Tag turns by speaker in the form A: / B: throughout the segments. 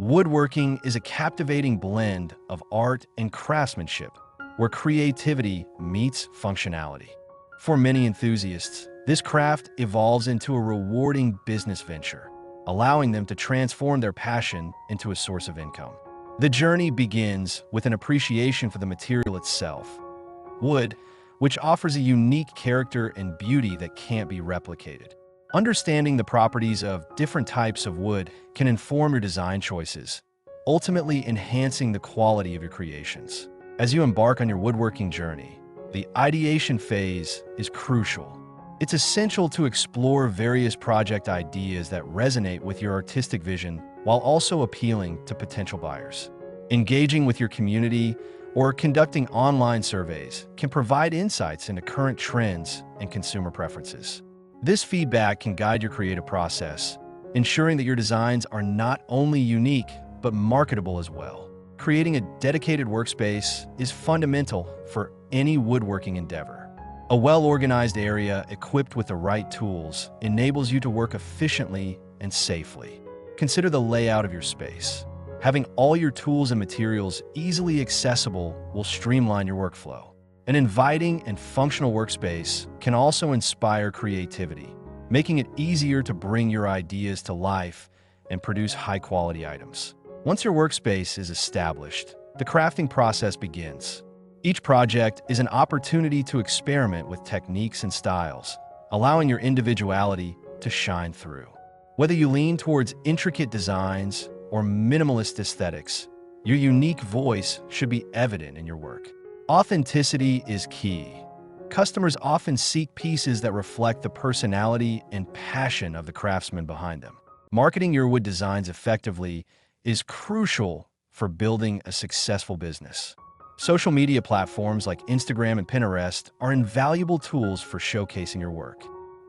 A: Woodworking is a captivating blend of art and craftsmanship, where creativity meets functionality. For many enthusiasts, this craft evolves into a rewarding business venture, allowing them to transform their passion into a source of income. The journey begins with an appreciation for the material itself, wood, which offers a unique character and beauty that can't be replicated. Understanding the properties of different types of wood can inform your design choices, ultimately enhancing the quality of your creations. As you embark on your woodworking journey, the ideation phase is crucial. It's essential to explore various project ideas that resonate with your artistic vision while also appealing to potential buyers. Engaging with your community or conducting online surveys can provide insights into current trends and consumer preferences. This feedback can guide your creative process, ensuring that your designs are not only unique, but marketable as well. Creating a dedicated workspace is fundamental for any woodworking endeavor. A well-organized area equipped with the right tools enables you to work efficiently and safely. Consider the layout of your space. Having all your tools and materials easily accessible will streamline your workflow. An inviting and functional workspace can also inspire creativity, making it easier to bring your ideas to life and produce high-quality items. Once your workspace is established, the crafting process begins. Each project is an opportunity to experiment with techniques and styles, allowing your individuality to shine through. Whether you lean towards intricate designs or minimalist aesthetics, your unique voice should be evident in your work. Authenticity is key. Customers often seek pieces that reflect the personality and passion of the craftsman behind them. Marketing your wood designs effectively is crucial for building a successful business. Social media platforms like Instagram and Pinterest are invaluable tools for showcasing your work.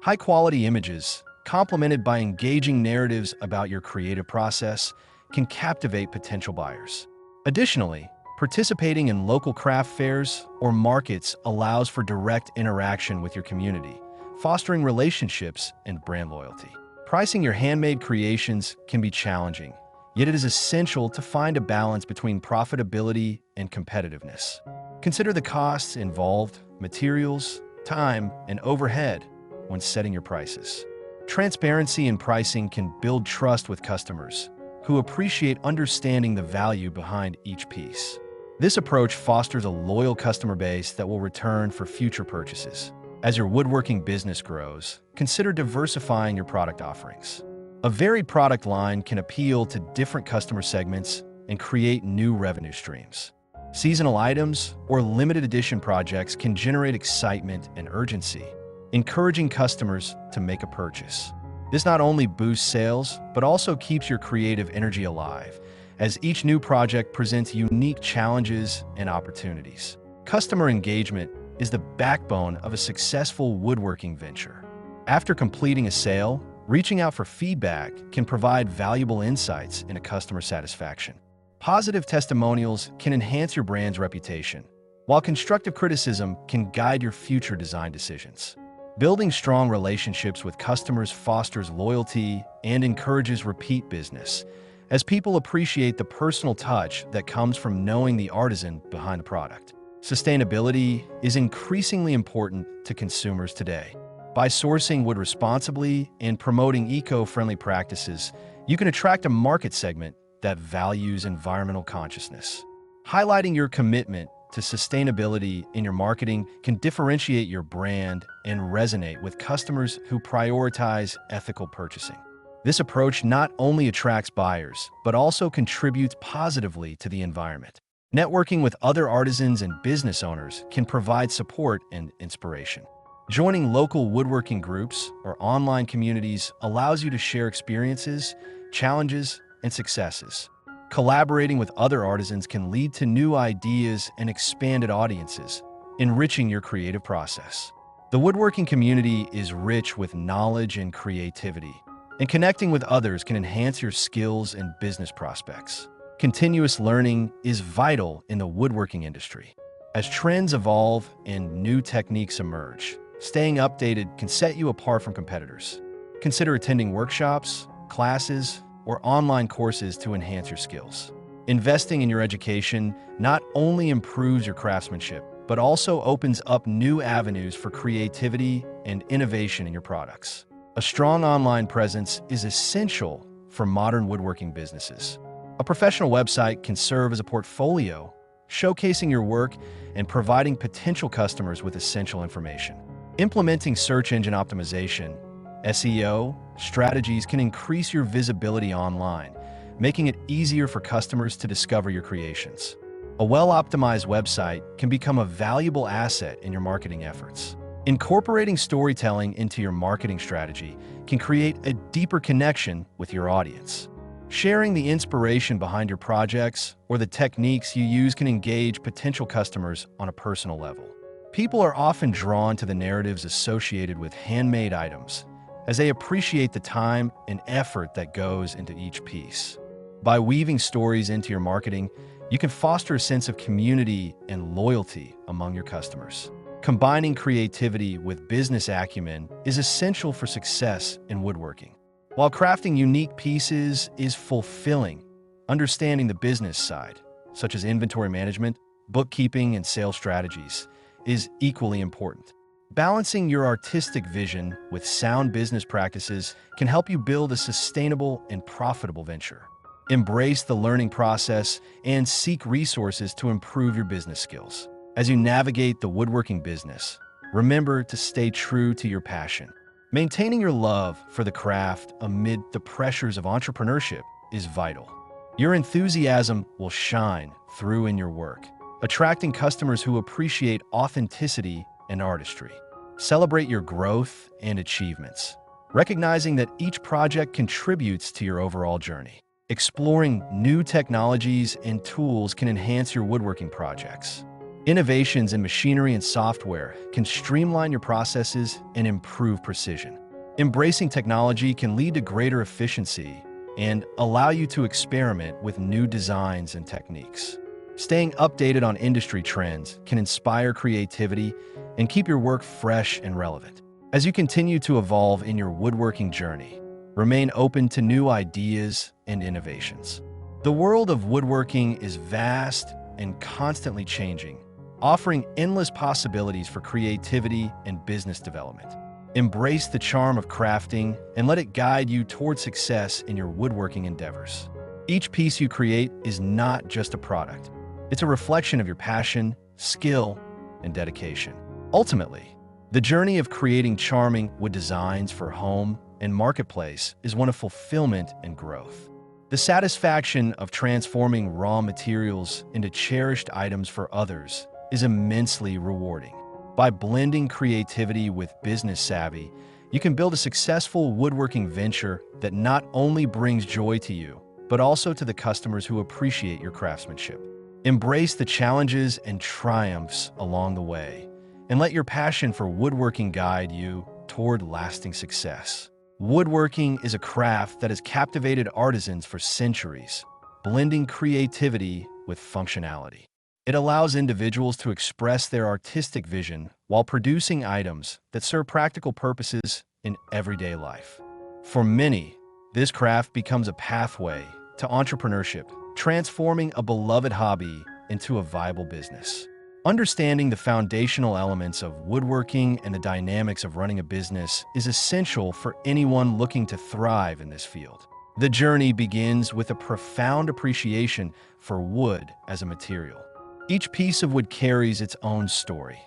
A: High-quality images, complemented by engaging narratives about your creative process, can captivate potential buyers. Additionally, participating in local craft fairs or markets allows for direct interaction with your community, fostering relationships and brand loyalty. Pricing your handmade creations can be challenging, yet it is essential to find a balance between profitability and competitiveness. Consider the costs involved, materials, time, and overhead when setting your prices. Transparency in pricing can build trust with customers, who appreciate understanding the value behind each piece. This approach fosters a loyal customer base that will return for future purchases. As your woodworking business grows, consider diversifying your product offerings. A varied product line can appeal to different customer segments and create new revenue streams. Seasonal items or limited edition projects can generate excitement and urgency, encouraging customers to make a purchase. This not only boosts sales, but also keeps your creative energy alive, as each new project presents unique challenges and opportunities. Customer engagement is the backbone of a successful woodworking venture. After completing a sale, reaching out for feedback can provide valuable insights into customer satisfaction. Positive testimonials can enhance your brand's reputation, while constructive criticism can guide your future design decisions. Building strong relationships with customers fosters loyalty and encourages repeat business, as people appreciate the personal touch that comes from knowing the artisan behind the product. Sustainability is increasingly important to consumers today. By sourcing wood responsibly and promoting eco-friendly practices, you can attract a market segment that values environmental consciousness. Highlighting your commitment to sustainability in your marketing can differentiate your brand and resonate with customers who prioritize ethical purchasing. This approach not only attracts buyers, but also contributes positively to the environment. Networking with other artisans and business owners can provide support and inspiration. Joining local woodworking groups or online communities allows you to share experiences, challenges, and successes. Collaborating with other artisans can lead to new ideas and expanded audiences, enriching your creative process. The woodworking community is rich with knowledge and creativity, and connecting with others can enhance your skills and business prospects. Continuous learning is vital in the woodworking industry. As trends evolve and new techniques emerge, staying updated can set you apart from competitors. Consider attending workshops, classes, or online courses to enhance your skills. Investing in your education not only improves your craftsmanship, but also opens up new avenues for creativity and innovation in your products. A strong online presence is essential for modern woodworking businesses. A professional website can serve as a portfolio, showcasing your work and providing potential customers with essential information. Implementing search engine optimization, SEO, strategies can increase your visibility online, making it easier for customers to discover your creations. A well-optimized website can become a valuable asset in your marketing efforts. Incorporating storytelling into your marketing strategy can create a deeper connection with your audience. Sharing the inspiration behind your projects or the techniques you use can engage potential customers on a personal level. People are often drawn to the narratives associated with handmade items, as they appreciate the time and effort that goes into each piece. By weaving stories into your marketing, you can foster a sense of community and loyalty among your customers. Combining creativity with business acumen is essential for success in woodworking. While crafting unique pieces is fulfilling, understanding the business side, such as inventory management, bookkeeping, and sales strategies, is equally important. Balancing your artistic vision with sound business practices can help you build a sustainable and profitable venture. Embrace the learning process and seek resources to improve your business skills. As you navigate the woodworking business, remember to stay true to your passion. Maintaining your love for the craft amid the pressures of entrepreneurship is vital. Your enthusiasm will shine through in your work, attracting customers who appreciate authenticity and artistry. Celebrate your growth and achievements, recognizing that each project contributes to your overall journey. Exploring new technologies and tools can enhance your woodworking projects. Innovations in machinery and software can streamline your processes and improve precision. Embracing technology can lead to greater efficiency and allow you to experiment with new designs and techniques. Staying updated on industry trends can inspire creativity and keep your work fresh and relevant. As you continue to evolve in your woodworking journey, remain open to new ideas and innovations. The world of woodworking is vast and constantly changing, offering endless possibilities for creativity and business development. Embrace the charm of crafting and let it guide you toward success in your woodworking endeavors. Each piece you create is not just a product. It's a reflection of your passion, skill, and dedication. Ultimately, the journey of creating charming wood designs for home and marketplace is one of fulfillment and growth. The satisfaction of transforming raw materials into cherished items for others is immensely rewarding. By blending creativity with business savvy, you can build a successful woodworking venture that not only brings joy to you, but also to the customers who appreciate your craftsmanship. Embrace the challenges and triumphs along the way, and let your passion for woodworking guide you toward lasting success. Woodworking is a craft that has captivated artisans for centuries, blending creativity with functionality. It allows individuals to express their artistic vision while producing items that serve practical purposes in everyday life. For many, this craft becomes a pathway to entrepreneurship, transforming a beloved hobby into a viable business. Understanding the foundational elements of woodworking and the dynamics of running a business is essential for anyone looking to thrive in this field. The journey begins with a profound appreciation for wood as a material. Each piece of wood carries its own story,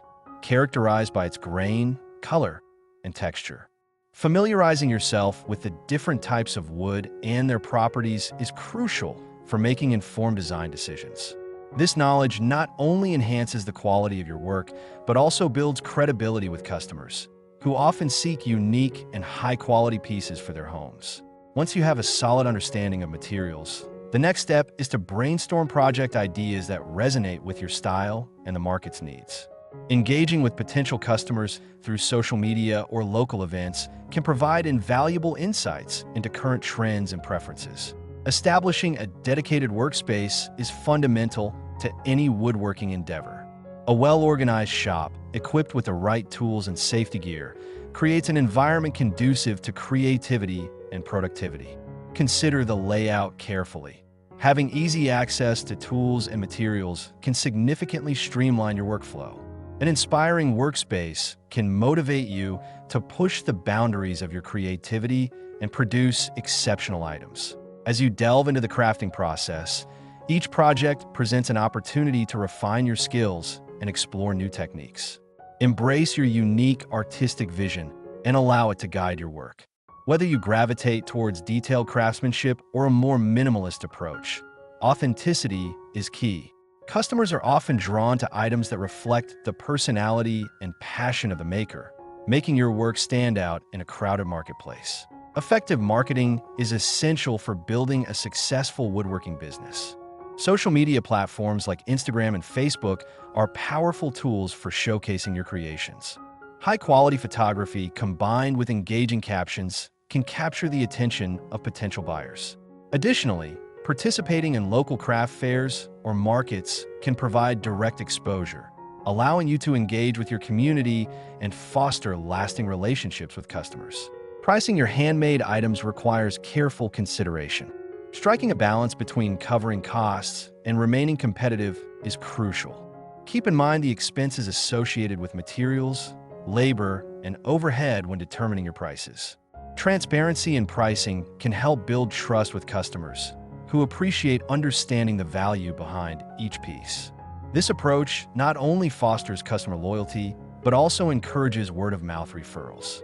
A: characterized by its grain, color, and texture. Familiarizing yourself with the different types of wood and their properties is crucial for making informed design decisions. This knowledge not only enhances the quality of your work, but also builds credibility with customers, who often seek unique and high-quality pieces for their homes. Once you have a solid understanding of materials, the next step is to brainstorm project ideas that resonate with your style and the market's needs. Engaging with potential customers through social media or local events can provide invaluable insights into current trends and preferences. Establishing a dedicated workspace is fundamental to any woodworking endeavor. A well-organized shop, equipped with the right tools and safety gear, creates an environment conducive to creativity and productivity. Consider the layout carefully. Having easy access to tools and materials can significantly streamline your workflow. An inspiring workspace can motivate you to push the boundaries of your creativity and produce exceptional items. As you delve into the crafting process, each project presents an opportunity to refine your skills and explore new techniques. Embrace your unique artistic vision and allow it to guide your work. Whether you gravitate towards detailed craftsmanship or a more minimalist approach, authenticity is key. Customers are often drawn to items that reflect the personality and passion of the maker, making your work stand out in a crowded marketplace. Effective marketing is essential for building a successful woodworking business. Social media platforms like Instagram and Facebook are powerful tools for showcasing your creations. High-quality photography combined with engaging captions can capture the attention of potential buyers. Additionally, participating in local craft fairs or markets can provide direct exposure, allowing you to engage with your community and foster lasting relationships with customers. Pricing your handmade items requires careful consideration. Striking a balance between covering costs and remaining competitive is crucial. Keep in mind the expenses associated with materials, labor, and overhead when determining your prices. Transparency in pricing can help build trust with customers who appreciate understanding the value behind each piece. This approach not only fosters customer loyalty, but also encourages word-of-mouth referrals.